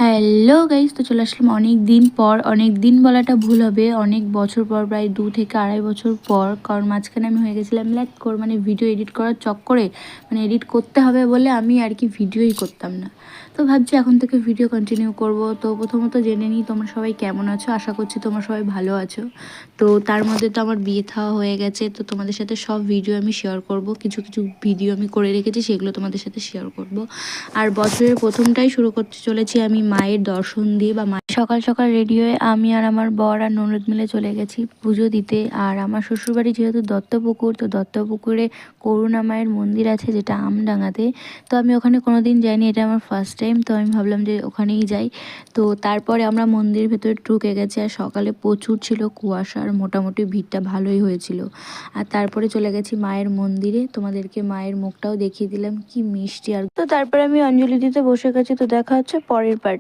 Hello guys, তো চলে আসলাম অনেক দিন পর। অনেক দিন বলাটা ভুল হবে, অনেক বছর পর, প্রায় 2 থেকে আড়াই বছর পর। কারণ মাঝখানে আমি হয়ে গেছিলাম ল্যাট করে, মানে ভিডিও এডিট করার চক্করে, মানে এডিট করতে হবে বলে আমি আর কি ভিডিওই করতাম না। তো ভাবছি এখন থেকে ভিডিও কন্টিনিউ করব। তো প্রথমত জেনে নিই তোমরা সবাই কেমন আছো, আশা করছি তোমরা সবাই ভালো আছো। তো তার মধ্যে তো আমার বিয়ে থাওয়া হয়ে গেছে, তো তোমাদের সাথে সব ভিডিও আমি শেয়ার করব। কিছু কিছু ভিডিও আমি করে রেখেছি, সেগুলো তোমাদের সাথে শেয়ার করব। আর বছরের প্রথমটাই শুরু করতে চলেছি আমি মায়ের দর্শন দিয়ে, বা সকাল সকাল রেডি হয়ে আমি আর আমার বর আর ননদ মিলে চলে গেছি পুজো দিতে। আর আমার শ্বশুরবাড়ি যেহেতু দত্তপুকুর, তো দত্তপুকুরে করুণা মায়ের মন্দির আছে, যেটা আমডাঙ্গাতে। তো আমি ওখানে কোনো দিন যাইনি, এটা আমার ফার্স্ট টাইম। তো আমি ভাবলাম যে ওখানেই যাই। তো তারপরে আমরা মন্দিরের ভেতরে ঢুকে গেছি, আর সকালে প্রচুর ছিল কুয়াশা, আর মোটামুটি ভিড়টা ভালোই হয়েছিল। আর তারপরে চলে গেছি মায়ের মন্দিরে, তোমাদেরকে মায়ের মুখটাও দেখিয়ে দিলাম, কি মিষ্টি। আর তো তারপরে আমি অঞ্জলি দিতে বসে গেছি। তো দেখা হচ্ছে পরের পার্টে।